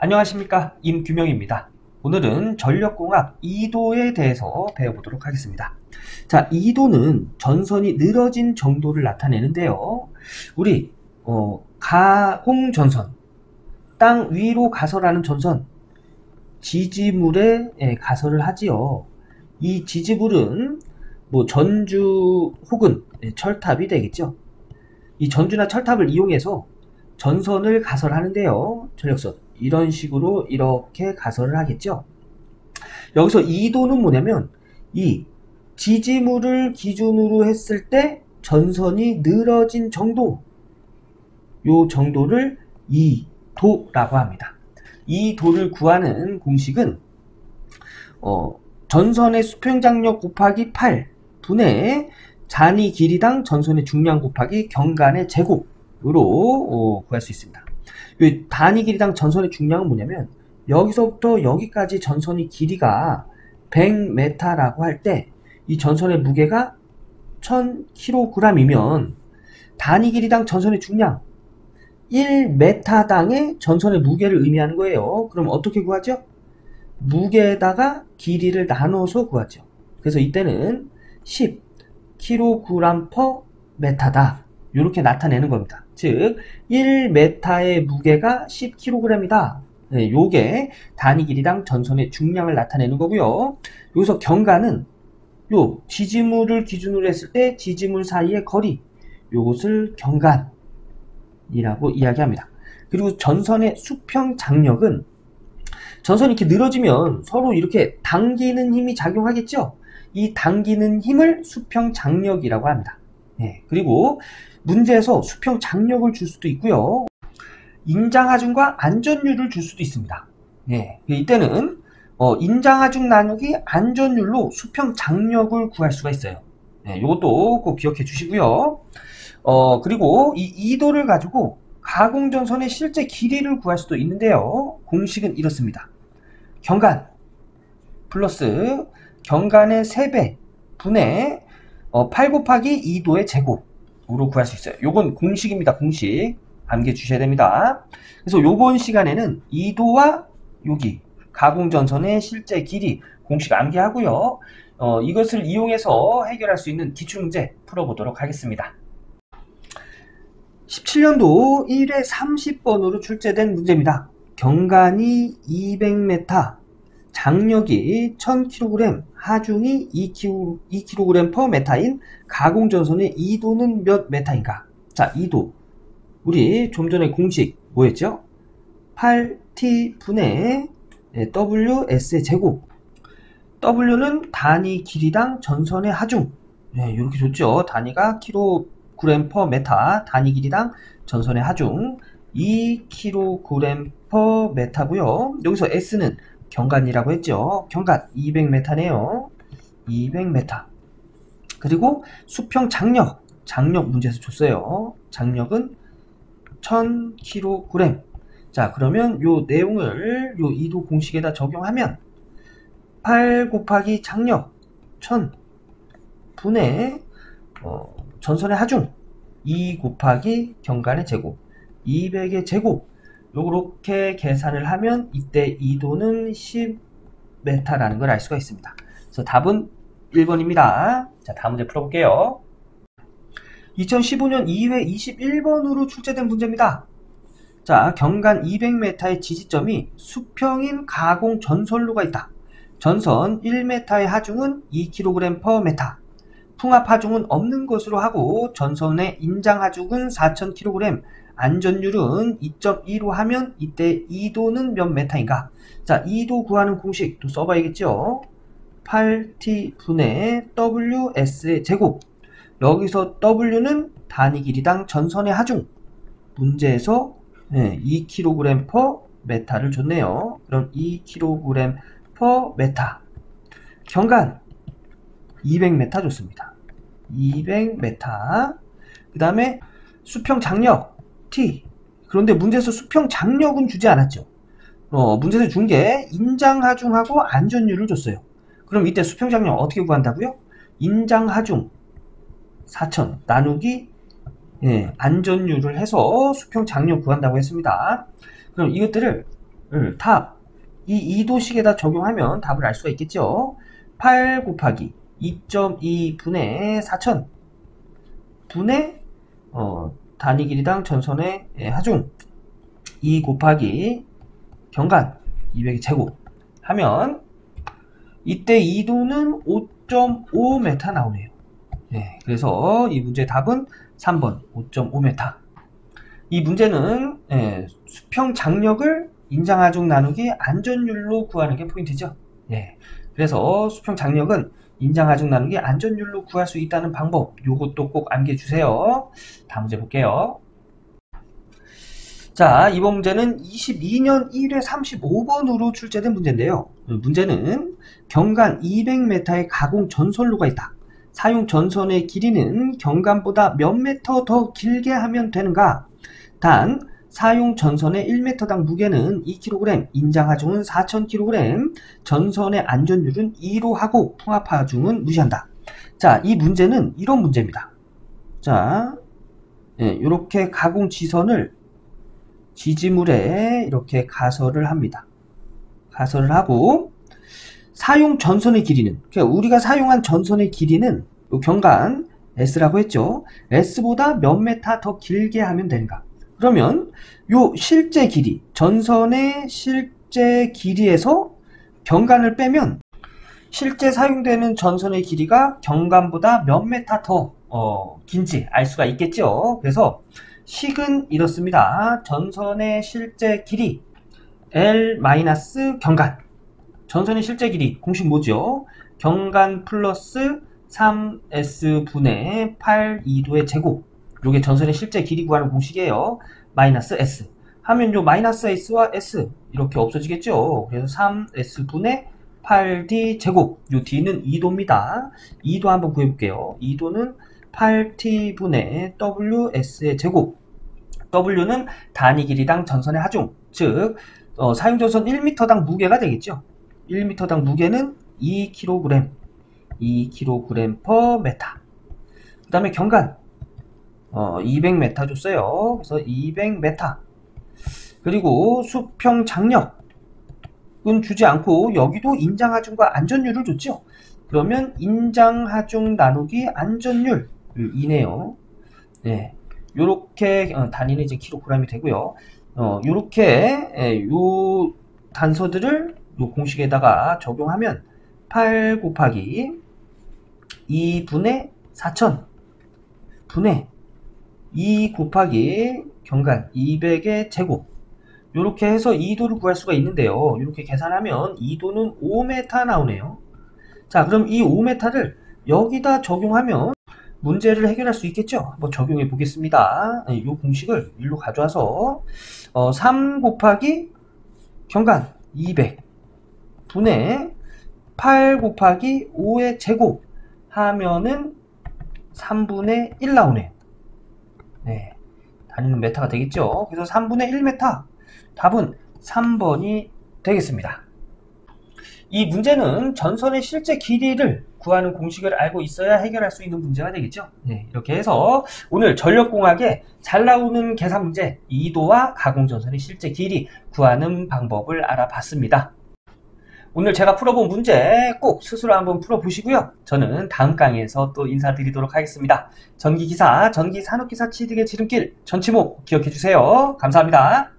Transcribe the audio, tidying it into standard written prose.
안녕하십니까, 임규명입니다. 오늘은 전력공학 2도에 대해서 배워보도록 하겠습니다. 자, 2도는 전선이 늘어진 정도를 나타내는데요. 우리 가공전선, 땅 위로 가설하는 전선, 지지물에 가설을 하지요. 이 지지물은 전주 혹은 철탑이 되겠죠. 이 전주나 철탑을 이용해서 전선을 가설하는데요. 전력선 이런 식으로 이렇게 가설을 하겠죠. 여기서 2도는 뭐냐면 이 지지물을 기준으로 했을 때 전선이 늘어진 정도, 요 정도를 2도라고 합니다. 2도를 구하는 공식은 전선의 수평장력 곱하기 8분의 잔이 길이당 전선의 중량 곱하기 경간의 제곱으로 구할 수 있습니다. 이 단위 길이당 전선의 중량은 뭐냐면 여기서부터 여기까지 전선의 길이가 100m라고 할 때 이 전선의 무게가 1000kg이면 단위 길이당 전선의 중량 1m당의 전선의 무게를 의미하는 거예요. 그럼 어떻게 구하죠? 무게에다가 길이를 나눠서 구하죠. 그래서 이때는 10kg/m다. 이렇게 나타내는 겁니다. 즉 1m의 무게가 10kg이다. 네, 요게 단위 길이당 전선의 중량을 나타내는 거고요. 여기서 경간은 요 지지물을 기준으로 했을 때 지지물 사이의 거리, 요것을 경간이라고 이야기합니다. 그리고 전선의 수평 장력은 전선이 이렇게 늘어지면 서로 이렇게 당기는 힘이 작용하겠죠. 이 당기는 힘을 수평 장력이라고 합니다. 네, 그리고 문제에서 수평 장력을 줄 수도 있고요. 인장하중과 안전율을 줄 수도 있습니다. 예, 이때는 인장하중 나누기 안전율로 수평 장력을 구할 수가 있어요. 예, 이것도 꼭 기억해 주시고요. 그리고 이 2도를 가지고 가공전선의 실제 길이를 구할 수도 있는데요. 공식은 이렇습니다. 경간 플러스 경간의 3배 분의 8 곱하기 2도의 제곱으로 구할 수 있어요. 요건 공식입니다. 공식 암기해 주셔야 됩니다. 그래서 요번 시간에는 2도와 여기 가공전선의 실제 길이 공식 암기하고요. 이것을 이용해서 해결할 수 있는 기출문제 풀어보도록 하겠습니다. 17년도 1회 30번으로 출제된 문제입니다. 경간이 200m, 장력이 1000kg, 하중이 2kg/m인 가공전선의 2도는 몇 m인가? 자, 2도. 우리 좀 전에 공식 뭐였죠? 8t분의 WS의 제곱. W는 단위 길이당 전선의 하중. 네, 이렇게 줬죠. 단위가 kg/m, 단위 길이당 전선의 하중 2kg/m고요. 여기서 S는 경간이라고 했죠. 경간 200m네요. 200m. 그리고 수평 장력. 장력 문제에서 줬어요. 장력은 1000kg. 자, 그러면 요 내용을 요 2도 공식에다 적용하면 8 곱하기 장력 1000 분의 전선의 하중 2 곱하기 경간의 제곱 200의 제곱 요렇게 계산을 하면 이때 2도는 10m라는 걸 알 수가 있습니다. 그래서 답은 1번입니다. 자, 다음 문제 풀어볼게요. 2015년 2회 21번으로 출제된 문제입니다. 자, 경간 200m의 지지점이 수평인 가공 전선로가 있다. 전선 1m의 하중은 2kg/m. 풍합 하중은 없는 것으로 하고 전선의 인장 하중은 4000kg, 안전율은 2.2로 하면 이때 2도는 몇 m인가? 자, 2도 구하는 공식 또 써봐야겠죠. 8t분의 WS의 제곱. 여기서 W는 단위 길이당 전선의 하중. 문제에서 2kg/m를 줬네요. 그럼 2kg/m. 경간 200m 줬습니다. 200m. 그 다음에 수평 장력 T. 그런데 문제에서 수평 장력은 주지 않았죠. 문제에서 준 게 인장 하중하고 안전율을 줬어요. 그럼 이때 수평 장력 어떻게 구한다고요? 인장 하중 4000 나누기 안전율을 해서 수평 장력 구한다고 했습니다. 그럼 이것들을 답, 이 2도식에다 적용하면 답을 알 수가 있겠죠. 8 곱하기 2.2분의 4000 분의 단위 길이당 전선의 하중 2 곱하기 경간 200의 제곱 하면 이때 2도는 5.5m 나오네요. 네, 그래서 이 문제의 답은 3번 5.5m. 이 문제는 수평 장력을 인장하중 나누기 안전율로 구하는 게 포인트죠. 네, 그래서 수평 장력은 인장하중 나누기 안전율로 구할 수 있다는 방법, 요것도 꼭 암기해주세요. 다음 문제 볼게요. 자, 이번 문제는 22년 1회 35번으로 출제된 문제인데요. 문제는 경간 200m의 가공 전선로가 있다. 사용 전선의 길이는 경간보다 몇 미터 더 길게 하면 되는가? 단, 사용 전선의 1m당 무게는 2kg, 인장하중은 4000kg, 전선의 안전율은 2로 하고 통합하중은 무시한다. 자, 이 문제는 이런 문제입니다. 자, 이렇게 가공 지선을 지지물에 이렇게 가설을 합니다. 가설을 하고 사용 전선의 길이는, 그러니까 우리가 사용한 전선의 길이는 경간 S라고 했죠. S보다 몇 메타 더 길게 하면 되는가? 그러면 요 실제 길이, 전선의 실제 길이에서 경간을 빼면 실제 사용되는 전선의 길이가 경간보다 몇 메타 더 긴지 알 수가 있겠죠. 그래서 식은 이렇습니다. 전선의 실제 길이 L- 경간. 전선의 실제 길이 공식 뭐죠? 경간 플러스 3S분의 8 2도의 제곱. 요게 전선의 실제 길이 구하는 공식이에요. 마이너스 S. 하면 요 마이너스 S와 S 이렇게 없어지겠죠. 그래서 3S분의 8D 제곱. 요 D는 2도입니다. 2도 한번 구해볼게요. 2도는 8T분의 WS의 제곱. W는 단위 길이당 전선의 하중. 즉 사용 전선 1m당 무게가 되겠죠. 1m당 무게는 2kg. 2kg per m. 그 다음에 경간 200m 줬어요. 그래서 200m. 그리고 수평 장력은 주지 않고 여기도 인장하중과 안전율을 줬죠. 그러면 인장하중 나누기 안전율이네요. 네, 요렇게 단위는 이제 kg이 되고요. 요렇게 요 단서들을 요 공식에다가 적용하면 8 곱하기 2분의 4000 분의 2 곱하기 경간 200의 제곱. 요렇게 해서 2도를 구할 수가 있는데요. 이렇게 계산하면 2도는 5m 나오네요. 자, 그럼 이 5m를 여기다 적용하면 문제를 해결할 수 있겠죠? 한번 적용해 보겠습니다. 이 공식을 일로 가져와서 3 곱하기 경간 200 분의 8 곱하기 5의 제곱 하면은 3분의 1 나오네요. 네, 단위는 메타가 되겠죠. 그래서 3분의 1m. 답은 3번이 되겠습니다. 이 문제는 전선의 실제 길이를 구하는 공식을 알고 있어야 해결할 수 있는 문제가 되겠죠. 네, 이렇게 해서 오늘 전력공학에 잘 나오는 계산 문제 2도와 가공전선의 실제 길이 구하는 방법을 알아봤습니다. 오늘 제가 풀어본 문제 꼭 스스로 한번 풀어보시고요. 저는 다음 강의에서 또 인사드리도록 하겠습니다. 전기기사, 전기산업기사 취득의 지름길 전치목 기억해주세요. 감사합니다.